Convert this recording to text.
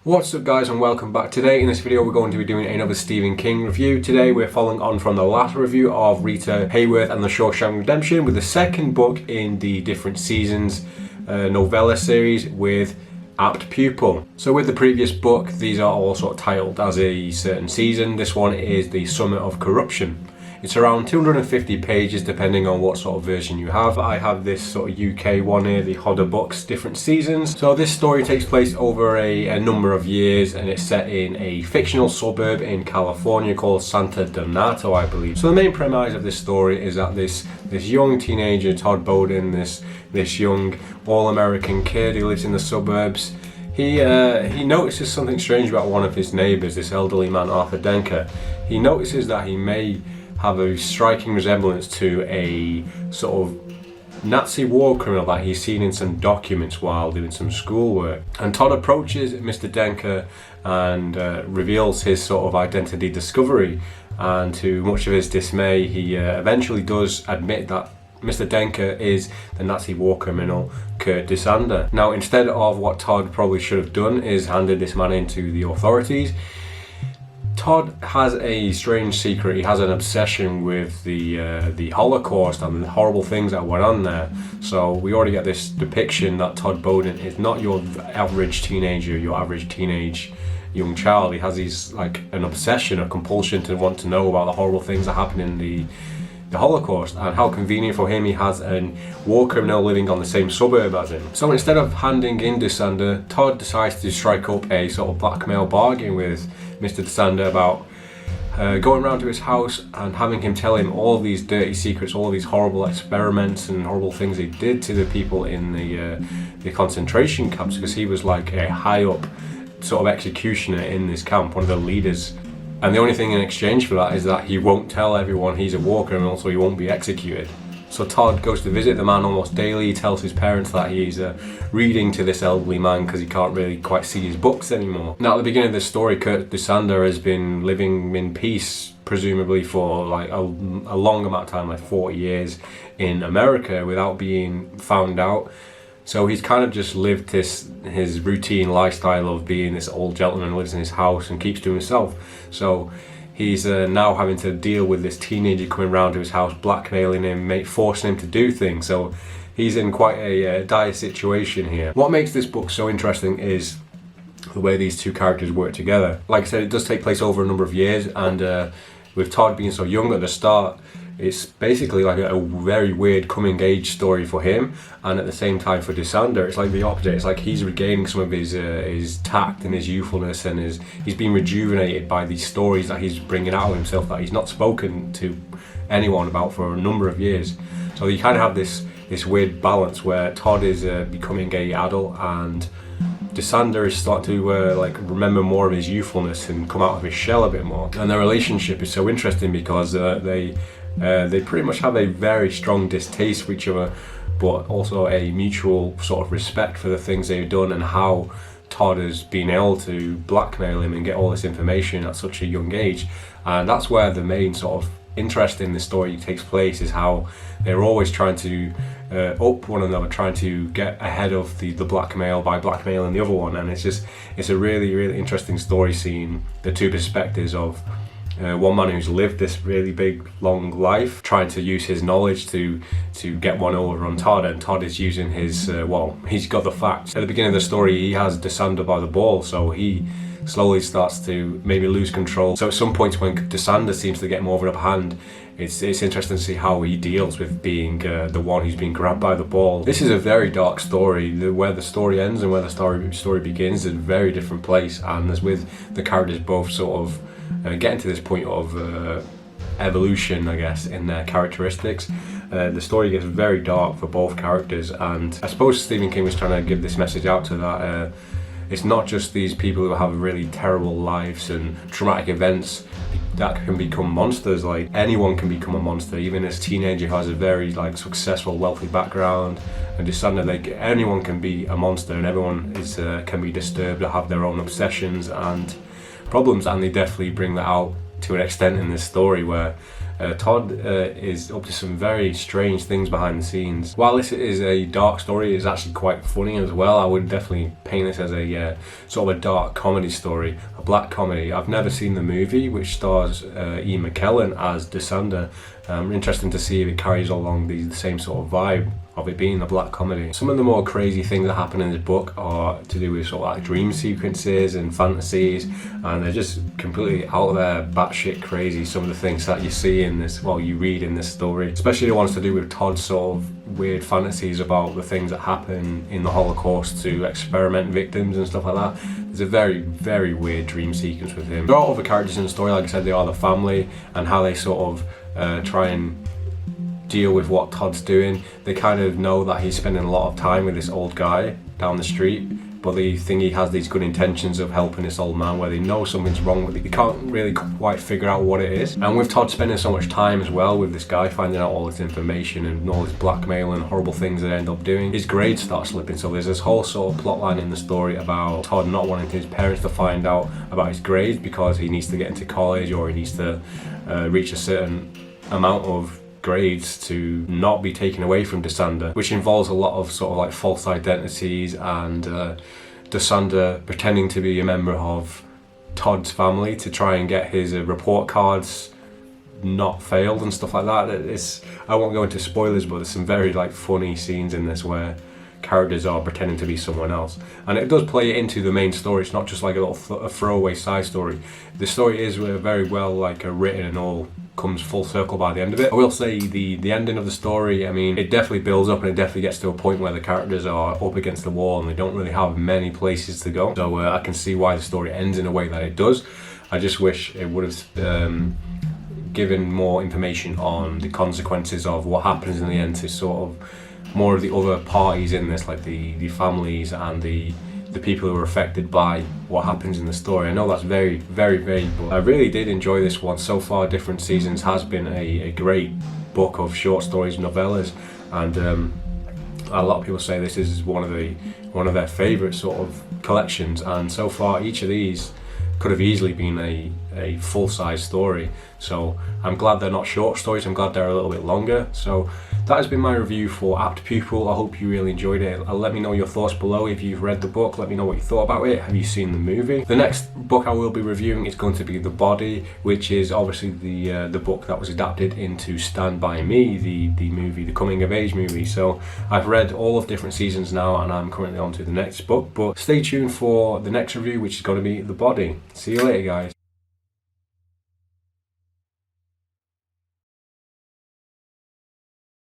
What's up guys, and welcome back. Today in this video we're going to be doing another Stephen King review. Today we're following on from the last review of Rita Hayworth and the Shawshank Redemption with the second book in the Different Seasons novella series with Apt Pupil. So with the previous book, these are all sort of titled as a certain season. This one is The Summer of Corruption. It's around 250 pages depending on what sort of version you have. I have this sort of UK one here, the Hodder Books Different Seasons. So this story takes place over a number of years, and it's set in a fictional suburb in California called Santa Donato, I believe. So the main premise of this story is that this young teenager, Todd Bowden, this young all-American kid who lives in the suburbs, he notices something strange about one of his neighbours, this elderly man, Arthur Denker. He notices that he may have a striking resemblance to a sort of Nazi war criminal that he's seen in some documents while doing some schoolwork. And Todd approaches Mr. Denker and reveals his sort of identity discovery, and to much of his dismay he eventually does admit that Mr. Denker is the Nazi war criminal Kurt Disander. Now, instead of what Todd probably should have done is handed this man into the authorities, Todd has a strange secret. He has an obsession with the Holocaust and the horrible things that went on there. So we already get this depiction that Todd Bowden is not your average teenager, your average teenage young child. He has these, like, an obsession, a compulsion to want to know about the horrible things that happened in the Holocaust, and how convenient for him he has a war criminal living on the same suburb as him. So instead of handing in Disander, Todd decides to strike up a sort of blackmail bargain with Mr. Disander about going around to his house and having him tell him all these dirty secrets, all of these horrible experiments and horrible things he did to the people in the concentration camps, because he was like a high up sort of executioner in this camp, one of the leaders. And the only thing in exchange for that is that he won't tell everyone he's a war criminal, so he won't be executed. So Todd goes to visit the man almost daily. He tells his parents that he's reading to this elderly man because he can't really quite see his books anymore. Now, at the beginning of this story, Kurt Disander has been living in peace, presumably for like a long amount of time, like 40 years in America, without being found out. So he's kind of just lived his routine lifestyle of being this old gentleman who lives in his house and keeps to himself. So he's now having to deal with this teenager coming round to his house, blackmailing him, forcing him to do things. So he's in quite a dire situation here. What makes this book so interesting is the way these two characters work together. Like I said, it does take place over a number of years, and with Todd being so young at the start, it's basically like a very weird coming age story for him, and at the same time for Disander, it's like the opposite. It's like he's regaining some of his tact and his youthfulness, and he's been rejuvenated by these stories that he's bringing out of himself that he's not spoken to anyone about for a number of years. So you kind of have this weird balance where Todd is becoming a adult, and Disander is starting to like remember more of his youthfulness and come out of his shell a bit more. And their relationship is so interesting because they pretty much have a very strong distaste for each other, but also a mutual sort of respect for the things they've done and how Todd has been able to blackmail him and get all this information at such a young age. And that's where the main sort of interest in the story takes place, is how they're always trying to up one another, trying to get ahead of the blackmail by blackmailing the other one. And it's a really, really interesting story, seeing the two perspectives of one man who's lived this really big, long life, trying to use his knowledge to get one over on Todd, and Todd is using his, he's got the facts. At the beginning of the story, he has Disander by the ball, so he slowly starts to maybe lose control. So at some points when Disander seems to get more of an upper hand, it's interesting to see how he deals with being the one who's being grabbed by the ball. This is a very dark story. Where the story ends and where the story begins is a very different place, and as with the characters both sort of getting to this point of evolution, I guess, in their characteristics, the story gets very dark for both characters. And I suppose Stephen King was trying to give this message out to that it's not just these people who have really terrible lives and traumatic events that can become monsters. Like, anyone can become a monster, even this teenager who has a very like successful, wealthy background, and Disander, like, anyone can be a monster, and everyone can be disturbed or have their own obsessions and problems. And they definitely bring that out to an extent in this story, where Todd is up to some very strange things behind the scenes. While this is a dark story, it's actually quite funny as well. I would definitely paint this as a sort of a dark comedy story, a black comedy. I've never seen the movie, which stars Ian McKellen as Dussander. Interesting to see if it carries along the same sort of vibe of it being a black comedy. Some of the more crazy things that happen in this book are to do with sort of like dream sequences and fantasies, and they're just completely out there, batshit crazy, some of the things that you see in this, well, you read in this story, especially the ones to do with Todd's sort of weird fantasies about the things that happen in the Holocaust to experiment victims and stuff like that. There's a very, very weird dream sequence with him. There are other characters in the story, like I said, they are the family and how they sort of try and deal with what Todd's doing. They kind of know that he's spending a lot of time with this old guy down the street, but they think he has these good intentions of helping this old man, where they know something's wrong, but they can't really quite figure out what it is. And with Todd spending so much time as well with this guy, finding out all this information and all this blackmail and horrible things they end up doing, his grades start slipping. So there's this whole sort of plot line in the story about Todd not wanting his parents to find out about his grades because he needs to get into college, or he needs to reach a certain amount of grades to not be taken away from Dussander, which involves a lot of sort of like false identities and Dussander pretending to be a member of Todd's family to try and get his report cards not failed and stuff like that. I won't go into spoilers, but there's some very like funny scenes in this where characters are pretending to be someone else, and it does play into the main story. It's not just like a throwaway side story. The story is very well like written and all comes full circle by the end of it. I will say the ending of the story, I mean, it definitely builds up and it definitely gets to a point where the characters are up against the wall and they don't really have many places to go. So I can see why the story ends in a way that it does. I just wish it would have given more information on the consequences of what happens in the end to sort of more of the other parties in this, like the families and the people who are affected by what happens in the story. I know that's very, very vague, but I really did enjoy this one. So far, Different Seasons has been a great book of short stories, novellas, and a lot of people say this is one of their favourite sort of collections. And so far, each of these could have easily been a full-size story. So I'm glad they're not short stories. I'm glad they're a little bit longer. So that has been my review for Apt Pupil. I hope you really enjoyed it. Let me know your thoughts below. If you've read the book, let me know what you thought about it. Have you seen the movie? The next book I will be reviewing is going to be The Body, which is obviously the book that was adapted into Stand By Me, the movie, the coming of age movie. So I've read all of Different Seasons now, and I'm currently on to the next book. But stay tuned for the next review, which is going to be The Body. See you later, guys.